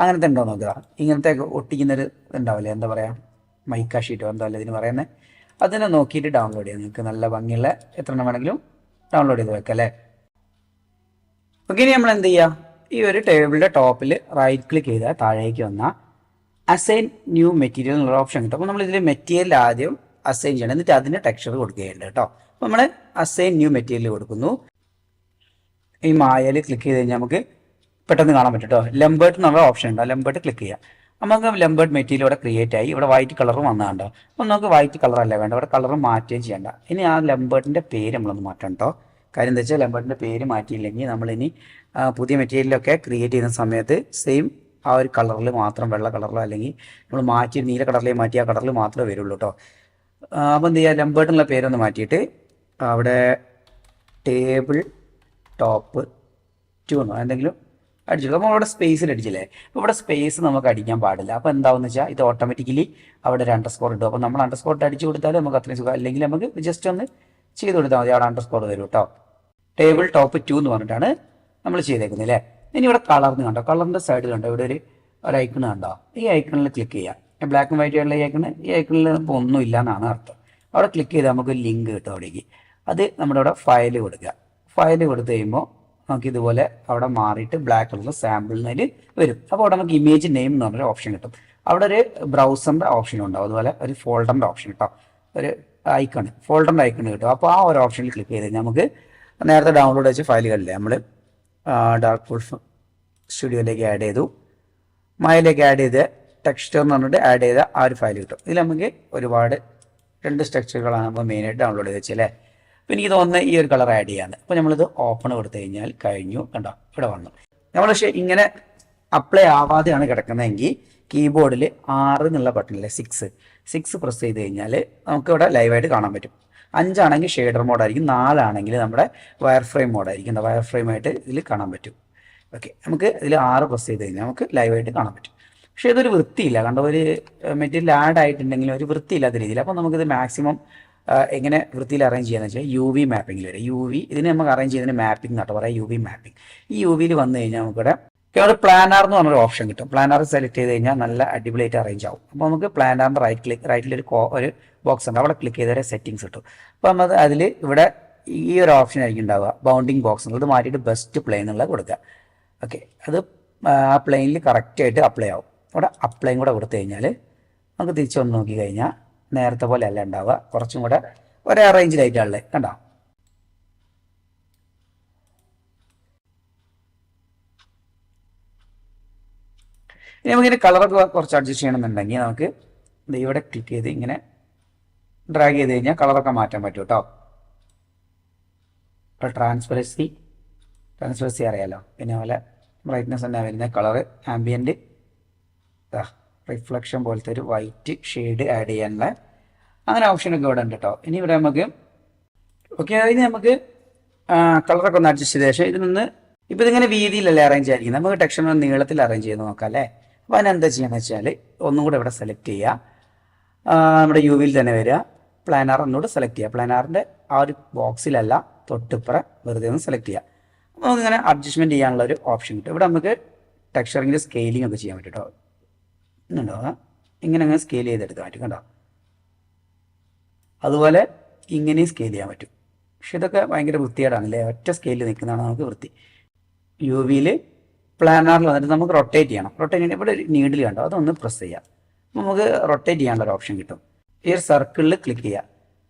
അങ്ങനത്തെ ഉണ്ടോ നോക്കുക. ഇങ്ങനത്തെ ഒട്ടിക്കുന്നൊരു ഉണ്ടാവില്ലേ, എന്താ പറയുക, മൈക്ക ഷീറ്റോ എന്തോ അല്ലേ ഇതിന് പറയുന്നത്, അതിനെ നോക്കിയിട്ട് ഡൗൺലോഡ് ചെയ്യാം. നിങ്ങൾക്ക് നല്ല ഭംഗിയുള്ള എത്ര എണ്ണം വേണമെങ്കിലും ഡൗൺലോഡ് ചെയ്ത് വെക്കാം അല്ലേ. ഓക്കെ, ഇനി നമ്മൾ എന്ത് ചെയ്യുക, ഈ ഒരു ടേബിളിൻ്റെ ടോപ്പിൽ റൈറ്റ് ക്ലിക്ക് ചെയ്താൽ താഴേക്ക് വന്നാൽ അസൈൻ ന്യൂ മെറ്റീരിയൽ എന്നുള്ള ഓപ്ഷൻ കിട്ടും. അപ്പോൾ നമ്മൾ ഇതിൽ മെറ്റീരിയൽ ആദ്യം അസൈൻ ചെയ്യണം, എന്നിട്ട് അതിന് ടെക്സ്ചർ കൊടുക്കുകയുണ്ട് കേട്ടോ. അപ്പോൾ നമ്മൾ അസൈൻ ന്യൂ മെറ്റീരിയൽ കൊടുക്കുന്നു. ഈ മായയിൽ ക്ലിക്ക് ചെയ്ത് കഴിഞ്ഞാൽ നമുക്ക് പെട്ടെന്ന് കാണാൻ പറ്റും കേട്ടോ. ലംബേർട്ട് എന്നുള്ള ഓപ്ഷൻ ഉണ്ട്, ആ ലംബേർട്ട് ക്ലിക്ക് ചെയ്യാം. നമുക്ക് ലംബേർട്ട് മെറ്റീരിയൽ ഇവിടെ ക്രിയേറ്റ് ആയി. ഇവിടെ വൈറ്റ് കളറും വന്നതാണ്ടോ. അപ്പോൾ നമുക്ക് വൈറ്റ് കളറല്ല വേണ്ട, ഇവിടെ കളർ മാറ്റുകയും ചെയ്യേണ്ട. ഇനി ആ ലംബേർട്ടിൻ്റെ പേര് നമ്മളൊന്ന് മാറ്റണം കേട്ടോ. കാര്യം എന്താ വെച്ചാൽ ലംബേർട്ടിൻ്റെ പേര് മാറ്റിയില്ലെങ്കിൽ നമ്മളിനി പുതിയ മെറ്റീരിയലൊക്കെ ക്രിയേറ്റ് ചെയ്യുന്ന സമയത്ത് സെയിം ആ ഒരു കളറിൽ മാത്രം, വെള്ള കളറിലോ അല്ലെങ്കിൽ നമ്മൾ മാറ്റി നീല കളറിലേക്ക് മാറ്റി ആ കളറിൽ മാത്രമേ വരുള്ളൂ കേട്ടോ. അപ്പോൾ എന്ത് ചെയ്യുക, ലംബേർട്ടിനുള്ള പേരൊന്ന് മാറ്റിയിട്ട് അവിടെ ടേബിൾ ടോപ്പ് 2 എന്നോ എന്തെങ്കിലും അടിച്ചു. അപ്പോൾ അവിടെ സ്പേസിൽ അടിച്ചില്ലേ. അപ്പോൾ ഇവിടെ സ്പേസ് നമുക്ക് അടിക്കാൻ പാടില്ല. അപ്പോൾ എന്താണെന്ന് വെച്ചാൽ ഇത് ഓട്ടോമാറ്റിക്കലി അവിടെ ഒരു അണ്ടർസ്കോർ ഇടും. അപ്പോൾ നമ്മൾ അണ്ടർസ്കോർ അടിച്ചു കൊടുത്താൽ നമുക്ക് അത്രയും സുഖം. അല്ലെങ്കിൽ നമുക്ക് ജസ്റ്റ് ഒന്ന് ചെയ്ത് കൊടുത്താൽ മതി, അവിടെ അണ്ടർസ്കോർ വരും കേട്ടോ. ടേബിൾ ടോപ്പ് 2 എന്ന് പറഞ്ഞിട്ടാണ് നമ്മൾ ചെയ്തേക്കുന്നത് അല്ലേ. ഇനി ഇവിടെ കളർന്ന് കണ്ടോ, കളറിൻ്റെ സൈഡിൽ കണ്ടോ ഇവിടെ ഒരു ഐക്കൺ കണ്ടോ. ഈ ഐക്കണിൽ ക്ലിക്ക് ചെയ്യാം. ബ്ലാക്ക് ആൻഡ് വൈറ്റ് ആയിട്ടുള്ള ഈ ഐക്കണിൽ ഇപ്പോൾ ഒന്നും ഇല്ല എന്നാണ് അർത്ഥം. അവിടെ ക്ലിക്ക് ചെയ്താൽ നമുക്ക് ഒരു ലിങ്ക് കിട്ടും അവിടേക്ക്. അത് നമ്മുടെ അവിടെ ഫയൽ കൊടുക്കുക. ഫയൽ കൊടുത്തു കഴിയുമ്പോൾ നമുക്ക് ഇതുപോലെ അവിടെ മാറിയിട്ട് ബ്ലാക്ക് കളറിൽ സാമ്പിൾ എന്നതിൽ വരും. അപ്പോൾ അവിടെ നമുക്ക് ഇമേജ് നെയിം എന്ന് പറഞ്ഞൊരു ഓപ്ഷൻ കിട്ടും. അവിടെ ഒരു ബ്രൗസറിൻ്റെ ഓപ്ഷൻ ഉണ്ടാവും, അതുപോലെ ഒരു ഫോൾഡറിൻ്റെ ഓപ്ഷൻ കിട്ടും, ഒരു ഐക്കൺ ഫോൾഡറിൻ്റെ ഐക്കൺ കിട്ടും. അപ്പോൾ ആ ഒരു ഓപ്ഷനിൽ ക്ലിക്ക് ചെയ്ത് കഴിഞ്ഞാൽ നമുക്ക് നേരത്തെ ഡൗൺലോഡ് വെച്ച ഫയലുകളില്ലേ നമ്മൾ ഡാർക്ക് ഫുൾ സ്റ്റുഡിയോയിലേക്ക് ആഡ് ചെയ്തു, മായയിലേക്ക് ആഡ് ചെയ്ത് ടെക്സ്റ്റർ എന്ന് പറഞ്ഞിട്ട് ആഡ് ചെയ്ത ആ ഒരു ഫയൽ കിട്ടും. ഇതിൽ നമുക്ക് ഒരുപാട് 2 സ്ട്രക്ചറുകളാണ് നമ്മൾ മെയിനായിട്ട് ഡൗൺലോഡ് ചെയ്ത് വെച്ചല്ലേ. അപ്പോൾ എനിക്ക് തോന്നുന്നത് ഈ ഒരു കളർ ആഡ് ചെയ്യാന്ന്. അപ്പോൾ നമ്മളിത് ഓപ്പൺ കൊടുത്തു കഴിഞ്ഞാൽ കഴിഞ്ഞു, കണ്ടോ ഇവിടെ വന്നു. നമ്മൾ പക്ഷേ ഇങ്ങനെ അപ്ലൈ ആവാതെയാണ് കിടക്കുന്നതെങ്കിൽ കീബോർഡിൽ 6 എന്നുള്ള ബട്ടണിലെ 6 പ്രസ് ചെയ്ത് കഴിഞ്ഞാൽ നമുക്ക് ഇവിടെ ലൈവായിട്ട് കാണാൻ പറ്റും. 5 ആണെങ്കിൽ ഷെയ്ഡർ മോഡായിരിക്കും, 4 ആണെങ്കിൽ നമ്മുടെ വയർ ഫ്രെയിം മോഡായിരിക്കും. വയർ ഫ്രെയിം ആയിട്ട് ഇതിൽ കാണാൻ പറ്റും. ഓക്കെ, നമുക്ക് ഇതിൽ 6 പ്രസ് ചെയ്ത് കഴിഞ്ഞാൽ നമുക്ക് ലൈവായിട്ട് കാണാൻ പറ്റും. പക്ഷേ ഇതൊരു വൃത്തിയില്ല, കണ്ടോ, ഒരു മെറ്റീരിയൽ ആഡ് ആയിട്ടുണ്ടെങ്കിലും ഒരു വൃത്തിയില്ലാത്ത രീതിയിൽ. അപ്പോൾ നമുക്കിത് മാക്സിമം എങ്ങനെ വൃത്തിയിൽ അറേഞ്ച് ചെയ്യാന്ന് വെച്ചാൽ UV മാപ്പിങ്ങിൽ വരെ ഇതിന് നമുക്ക് അറേഞ്ച് ചെയ്യുന്നതിന് മാപ്പിംഗ് എന്നാട്ടോ പറയാം, UV മാപ്പിംഗ്. ഈ UV വന്നു കഴിഞ്ഞാൽ നമുക്കിവിടെ പ്ലാനാർ എന്ന് പറഞ്ഞൊരു ഓപ്ഷൻ കിട്ടും. പ്ലാനാർ സെലക്ട് ചെയ്ത് കഴിഞ്ഞാൽ നല്ല അടിപൊളിയായിട്ട് അറേഞ്ച് ആവും. അപ്പോൾ നമുക്ക് പ്ലാനാറിൻ്റെ റൈറ്റിൽ ഒരു ബോക്സ് ഉണ്ട്, അവിടെ ക്ലിക്ക് ചെയ്താൽ സെറ്റിങ്സ് കിട്ടും. അപ്പോൾ നമ്മൾ അതിൽ ഇവിടെ ഈ ഒരു ഓപ്ഷൻ ആയിരിക്കും ഉണ്ടാവുക, ബൗണ്ടിങ് ബോക്സ്. ഇത് മാറ്റിയിട്ട് ബെസ്റ്റ് പ്ലെയിൻ എന്നുള്ള കൊടുക്കുക. ഓക്കെ, അത് ആ പ്ലെയിനിൽ കറക്റ്റായിട്ട് അപ്ലൈ ആവും. അവിടെ അപ്ലൈയും കൂടെ കൊടുത്തു കഴിഞ്ഞാൽ നമുക്ക് തിരിച്ചു വന്ന് നോക്കി കഴിഞ്ഞാൽ നേരത്തെ പോലെ അല്ല ഉണ്ടാവുക, കുറച്ചും കൂടെ ഒരേ റേഞ്ചിലായിട്ടാണല്ലേ, കണ്ടോ. ഇനി നമുക്കിങ്ങനെ കളറൊക്കെ കുറച്ച് അഡ്ജസ്റ്റ് ചെയ്യണമെന്നുണ്ടെങ്കിൽ നമുക്ക് ഇവിടെ ക്ലിക്ക് ചെയ്ത് ഇങ്ങനെ ഡ്രാഗ് ചെയ്ത് കഴിഞ്ഞാൽ കളറൊക്കെ മാറ്റാൻ പറ്റും കേട്ടോ. ഇപ്പോൾ ട്രാൻസ്പെറൻസി അറിയാലോ, പിന്നെ പോലെ ബ്രൈറ്റ്നസ് തന്നെ വരുന്ന കളറ് ആംബിയൻറ്റ് റിഫ്ലക്ഷൻ പോലത്തെ ഒരു വൈറ്റ് ഷെയ്ഡ് ആഡ് ചെയ്യാനുള്ള അങ്ങനെ ഓപ്ഷനൊക്കെ ഇവിടെ ഉണ്ട് കേട്ടോ. ഇനി ഇവിടെ നമുക്ക് ഓക്കെ, അതിന് നമുക്ക് കളറൊക്കെ ഒന്ന് അഡ്ജസ്റ്റ് ചെയ്ത ശേഷം ഇതിനൊന്ന് ഇപ്പോൾ ഇതിങ്ങനെ വീതിയിലല്ലേ അറേഞ്ച് ആയിരിക്കും, നമുക്ക് ടെക്സ്ചർ നീളത്തിൽ അറേഞ്ച് ചെയ്ത് നോക്കാം അല്ലേ. അപ്പോൾ അതിനെന്താ ചെയ്യുകയെന്ന് വെച്ചാൽ ഒന്നും കൂടെ ഇവിടെ സെലക്ട് ചെയ്യുക, നമ്മുടെ UVയിൽ തന്നെ വരിക, പ്ലാനാർ ഒന്നുകൂടെ സെലക്ട് ചെയ്യുക. പ്ലാനാറിൻ്റെ ആ ഒരു ബോക്സിലല്ല, തൊട്ടിപ്പുറം വെറുതെ ഒന്ന് സെലക്ട് ചെയ്യുക. അപ്പോൾ നമുക്കിങ്ങനെ അഡ്ജസ്റ്റ്മെൻറ്റ് ചെയ്യാനുള്ള ഒരു ഓപ്ഷൻ കിട്ടും. ഇവിടെ നമുക്ക് ടെക്സ്ചറിൻ്റെ സ്കെയിലിംഗ് ഒക്കെ ചെയ്യാൻ പറ്റും കേട്ടോ. ഇന്നുണ്ടോ, ഇങ്ങനെ അങ്ങനെ സ്കെയിൽ ചെയ്തെടുക്കാൻ പറ്റും കണ്ടോ. അതുപോലെ ഇങ്ങനെയും സ്കെയിൽ ചെയ്യാൻ പറ്റും. പക്ഷെ ഇതൊക്കെ ഭയങ്കര വൃത്തികേടാണല്ലേ, ഒറ്റ സ്കെയിലിൽ നിൽക്കുന്നതാണ് നമുക്ക് വൃത്തി. UVയിൽ പ്ലാനാറിൽ വന്നിട്ട് നമുക്ക് റൊട്ടേറ്റ് ചെയ്യണം. റൊട്ടേറ്റ് ചെയ്യണം, ഇവിടെ ഒരു നീഡിൽ കണ്ടോ, അതൊന്ന് പ്രസ് ചെയ്യാം. അപ്പോൾ നമുക്ക് റൊട്ടേറ്റ് ചെയ്യാനുള്ള ഒരു ഓപ്ഷൻ കിട്ടും. ഈ ഒരു സർക്കിളിൽ ക്ലിക്ക് ചെയ്യുക.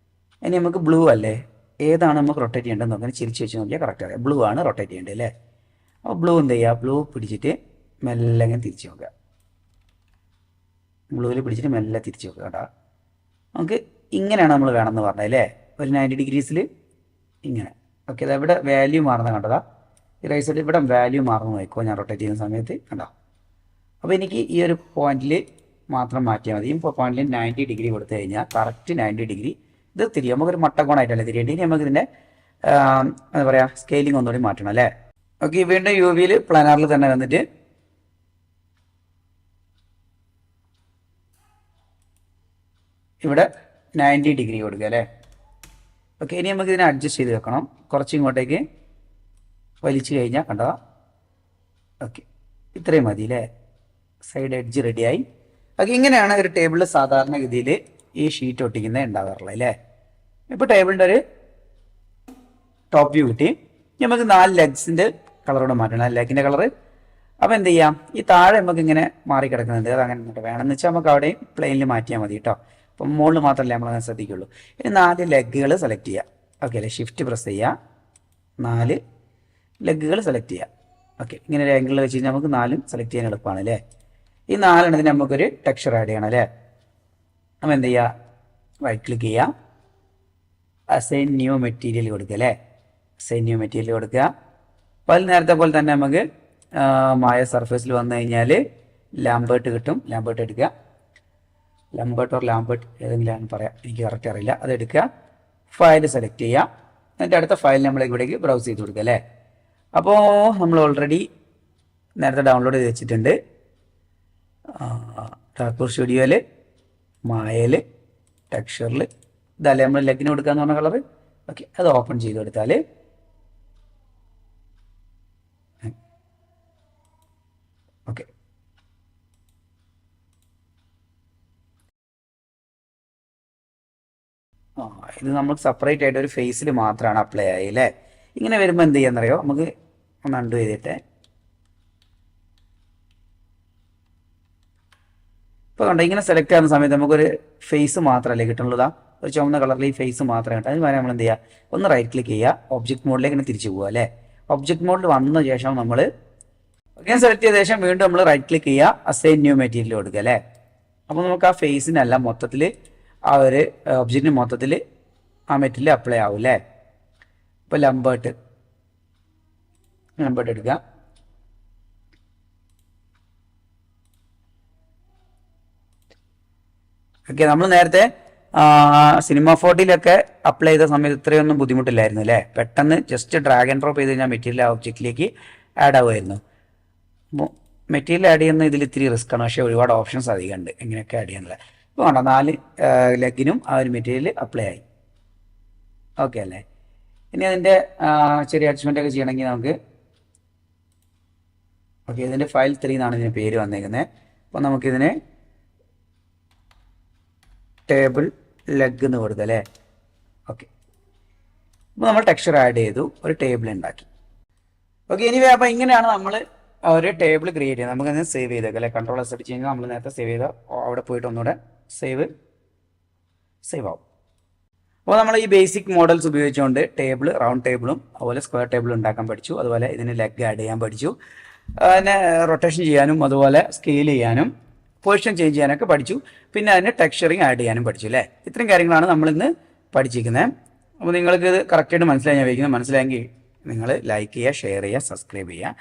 ഇനി നമുക്ക് ബ്ലൂ അല്ലേ, ഏതാണ് നമുക്ക് റൊട്ടേറ്റ് ചെയ്യേണ്ടതെന്ന് നോക്കാൻ ചിരിച്ച് വെച്ച് നോക്കിയാൽ കറക്റ്റ് അറിയാം. ബ്ലൂ ആണ് റൊട്ടേറ്റ് ചെയ്യേണ്ടത് അല്ലേ. അപ്പോൾ ബ്ലൂ എന്ത് ചെയ്യുക, ബ്ലൂ പിടിച്ചിട്ട് മെല്ലെ അങ്ങനെ തിരിച്ച് നോക്കുക. ബ്ലൂവിൽ പിടിച്ചിട്ട് മെല്ലെ തിരിച്ച് നോക്കുക കേട്ടോ. നമുക്ക് ഇങ്ങനെയാണ് നമ്മൾ വേണമെന്ന് പറഞ്ഞത് അല്ലേ, ഒരു 90 ഡിഗ്രീസിൽ ഇങ്ങനെ. ഓക്കെ, അത് ഇവിടെ വാല്യൂ മാറുന്ന കണ്ടതാ, ഈ റൈറ്റ് സൈഡിൽ ഇവിടെ വാല്യൂ മാറുന്ന നോക്കുമോ ഞാൻ റൊട്ടേറ്റ് ചെയ്യുന്ന സമയത്ത് കണ്ടോ. അപ്പോൾ എനിക്ക് ഈ ഒരു പോയിന്റിൽ മാത്രം മാറ്റിയാൽ മതി. ഈ പോയിന്റിൽ 90 ഡിഗ്രി കൊടുത്തു കഴിഞ്ഞാൽ കറക്റ്റ് 90 ഡിഗ്രി ഇത് തിരിയും. നമുക്കൊരു മട്ടക്കോണായിട്ടല്ലേ തിരിയേണ്ടി. ഇനി നമുക്കിതിൻ്റെ എന്താ പറയുക, സ്കെയിലിംഗ് ഒന്നുകൂടി മാറ്റണം അല്ലേ. ഓക്കെ, വീണ്ടും UVയിൽ പ്ലാനാറിൽ തന്നെ വന്നിട്ട് ഇവിടെ 90 ഡിഗ്രി കൊടുക്കുക അല്ലേ. ഓക്കെ, ഇനി നമുക്ക് ഇതിനെ അഡ്ജസ്റ്റ് ചെയ്ത് വെക്കണം. കുറച്ച് ഇങ്ങോട്ടേക്ക് വലിച്ചു കഴിഞ്ഞാൽ കണ്ടോ. ഓക്കെ, ഇത്രയും മതി അല്ലേ, സൈഡ് എഡ്ജ് റെഡിയായി. ഓക്കെ, ഇങ്ങനെയാണ് ഒരു ടേബിളിൽ സാധാരണഗതിയിൽ ഈ ഷീറ്റ് ഒട്ടിക്കുന്നത് ഉണ്ടാകാറുള്ളത് അല്ലേ. ഇപ്പോൾ ടേബിളിൻ്റെ ഒരു ടോപ്പ് വ്യൂ കിട്ടി. നമുക്ക് 4 ലെഗ്സിൻ്റെ കളറോടെ മാറ്റണം, ലെഗിൻ്റെ കളറ്. അപ്പോൾ എന്ത് ചെയ്യാം, ഈ താഴെ നമുക്ക് ഇങ്ങനെ മാറി കിടക്കുന്നുണ്ട്, അത് അങ്ങനെ വേണമെന്ന് വെച്ചാൽ നമുക്ക് അവിടെയും പ്ലെയിനിൽ മാറ്റിയാൽ മതി കേട്ടോ. അപ്പം മുകളിൽ മാത്രമല്ലേ നമ്മളങ്ങനെ ശ്രദ്ധിക്കുള്ളൂ. ഇനി 4 ലെഗുകൾ സെലക്ട് ചെയ്യുക. ഓക്കെ അല്ലേ, ഷിഫ്റ്റ് പ്രസ് ചെയ്യുക, 4 ലെഗുകൾ സെലക്ട് ചെയ്യുക. ഓക്കെ, ഇങ്ങനെ ഒരു ആംഗിളിൽ വെച്ച് കഴിഞ്ഞാൽ നമുക്ക് 4 സെലക്ട് ചെയ്യാൻ എളുപ്പമാണ് അല്ലേ. ഈ 4 എണ്ണത്തിന് നമുക്കൊരു ടെക്സ്ചർ ആഡ് ചെയ്യണം അല്ലേ. നമ്മൾ എന്ത് ചെയ്യുക, റൈറ്റ് ക്ലിക്ക് ചെയ്യുക, അസൈൻ ന്യൂ മെറ്റീരിയൽ കൊടുക്കുക അല്ലേ. അസൈൻ ന്യൂ മെറ്റീരിയൽ കൊടുക്കുക. അപ്പോൾ അതിൽ നേരത്തെ പോലെ തന്നെ നമുക്ക് മായ സർഫേസിൽ വന്നു കഴിഞ്ഞാൽ ലാംബേർട്ട് കിട്ടും. ലാംബേർട്ട് എടുക്കുക, ലാംബേർട്ട് ഏതെങ്കിലും പറയാം, എനിക്ക് കറക്റ്റ് അറിയില്ല. അതെടുക്കുക, ഫയൽ സെലക്ട് ചെയ്യുക, എന്നിട്ട് അടുത്ത ഫയൽ നമ്മൾ ഇവിടേക്ക് ബ്രൗസ് ചെയ്ത് കൊടുക്കുക അല്ലേ. അപ്പോൾ നമ്മൾ ഓൾറെഡി നേരത്തെ ഡൗൺലോഡ് ചെയ്ത് വെച്ചിട്ടുണ്ട്. ടാക്കൂർ സ്റ്റുഡിയോയിൽ, മായയിൽ, ടെക്സ്ചറിൽ, ഇതല്ലേ നമ്മൾ ലെഗിന് കൊടുക്കാന്ന് പറഞ്ഞ കളർ. ഓക്കെ, അത് ഓപ്പൺ ചെയ്ത് കൊടുത്താൽ ഓക്കെ, ഇത് നമുക്ക് സെപ്പറേറ്റ് ആയിട്ട് ഒരു ഫേസിൽ മാത്രമാണ് അപ്ലൈ ആയി അല്ലേ. ഇങ്ങനെ വരുമ്പോൾ എന്ത് ചെയ്യാന്നറിയോ, നമുക്ക് ഒന്ന് അണ്ടു ചെയ്തിട്ട് ഇപ്പോൾ കണ്ടോ, ഇങ്ങനെ സെലക്ട് ചെയ്യുന്ന സമയത്ത് നമുക്കൊരു ഫേസ് മാത്രമല്ലേ കിട്ടുള്ളൂ. ഒരു ചുവന്ന കളറിൽ ഈ ഫേസ് മാത്രമേ കിട്ടും. അതിന് നമ്മൾ എന്ത് ചെയ്യുക, ഒന്ന് റൈറ്റ് ക്ലിക്ക് ചെയ്യുക, ഒബ്ജക്റ്റ് മോഡിലേക്ക് ഇങ്ങനെ തിരിച്ചു പോകുക അല്ലേ. ഒബ്ജക്റ്റ് മോഡിൽ വന്ന ശേഷം നമ്മൾ ഓക്കെ, ഞാൻ സെലക്ട് ചെയ്ത ശേഷം വീണ്ടും നമ്മൾ റൈറ്റ് ക്ലിക്ക് ചെയ്യുക, അസൈൻ ന്യൂ മെറ്റീരിയൽ കൊടുക്കുക അല്ലേ. അപ്പോൾ നമുക്ക് ആ ഫേസിനല്ല മൊത്തത്തിൽ ആ ഒരു ഒബ്ജക്റ്റിന് മൊത്തത്തിൽ ആ മെറ്റീരിയൽ അപ്ലൈ ആവും അല്ലേ. ഇപ്പോൾ ലംബേർട്ട് എടുക്കുക. ഓക്കെ, നമ്മൾ നേരത്തെ സിനിമ ഫോട്ടിലൊക്കെ അപ്ലൈ ചെയ്ത സമയത്ത് ഇത്രയൊന്നും ബുദ്ധിമുട്ടില്ലായിരുന്നു അല്ലേ. പെട്ടെന്ന് ജസ്റ്റ് ഡ്രാഗ് ആൻഡ് ഡ്രോപ്പ് ചെയ്ത് കഴിഞ്ഞാൽ മെറ്റീരിയൽ ആ ഒബ്ജക്റ്റിലേക്ക് ആഡ് ആവുമായിരുന്നു. അപ്പോൾ മെറ്റീരിയൽ ആഡ് ചെയ്യുന്ന ഇതിൽ ഇത്തിരി റിസ്ക് ആണ്, പക്ഷേ ഒരുപാട് ഓപ്ഷൻസ് അധികം ഉണ്ട് എങ്ങനെയൊക്കെ ആഡ് ചെയ്യാനുള്ളത്. ഇപ്പോൾ വേണ്ട 4 ലെഗിനും ആ ഒരു മെറ്റീരിയൽ അപ്ലൈ ആയി. ഓക്കെ അല്ലേ. ഇനി അതിൻ്റെ ചെറിയ അഡ്ജസ്റ്റ്മെൻ്റ് ഒക്കെ ചെയ്യണമെങ്കിൽ നമുക്ക് ഓക്കെ, ഇതിൻ്റെ ഫയൽ 3 എന്നാണ് ഇതിന് പേര് വന്നേക്കുന്നത്. അപ്പോൾ നമുക്കിതിന് ടേബിൾ ലെഗ് എന്ന് കൊടുക്കുക അല്ലേ. ഓക്കെ, അപ്പോൾ നമ്മൾ ടെക്സ്ചർ ആഡ് ചെയ്തു, ഒരു ടേബിൾ ഉണ്ടാക്കി. ഓക്കെ, എനിവേ അപ്പോൾ ഇങ്ങനെയാണ് നമ്മൾ ഒരു ടേബിൾ ക്രിയേറ്റ് ചെയ്യുന്നത്. നമുക്കതിന് സേവ് ചെയ്തേക്കാം അല്ലേ. കൺട്രോൾ എസ് അടിച്ച് കഴിഞ്ഞാൽ നമ്മൾ നേരത്തെ സേവ് ചെയ്ത അവിടെ പോയിട്ട് ഒന്നുകൂടെ സേവ് ആവും. അപ്പോൾ നമ്മൾ ഈ ബേസിക് മോഡൽസ് ഉപയോഗിച്ചുകൊണ്ട് ടേബിൾ, റൗണ്ട് ടേബിളും അതുപോലെ സ്ക്വയർ ടേബിളും ഉണ്ടാക്കാൻ പഠിച്ചു. അതുപോലെ ഇതിന് ലെഗ് ആഡ് ചെയ്യാൻ പഠിച്ചു, അതിനെ റൊട്ടേഷൻ ചെയ്യാനും അതുപോലെ സ്കെയിൽ ചെയ്യാനും പൊസിഷൻ ചേഞ്ച് ചെയ്യാനൊക്കെ പഠിച്ചു. പിന്നെ അതിന് ടെക്സ്ചറിങ് ആഡ് ചെയ്യാനും പഠിച്ചു അല്ലേ. ഇത്രയും കാര്യങ്ങളാണ് നമ്മളിന്ന് പഠിച്ചിരിക്കുന്നത്. അപ്പോൾ നിങ്ങൾക്ക് ഇത് കറക്റ്റായിട്ട് മനസ്സിലായി ഞാൻ വയ്ക്കുന്നത്. മനസ്സിലായെങ്കിൽ നിങ്ങൾ ലൈക്ക് ചെയ്യുക, ഷെയർ ചെയ്യുക, സബ്സ്ക്രൈബ് ചെയ്യുക.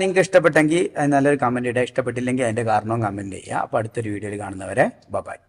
നിങ്ങൾക്ക് ഇഷ്ടപ്പെട്ടെങ്കിൽ നല്ലൊരു കമൻറ്റ് ഇടുക, ഇഷ്ടപ്പെട്ടില്ലെങ്കിൽ അതിൻ്റെ കാരണവും കമൻറ്റ് ചെയ്യുക. അപ്പോൾ അടുത്തൊരു വീഡിയോയിൽ കാണുന്നവരെ ബൈ.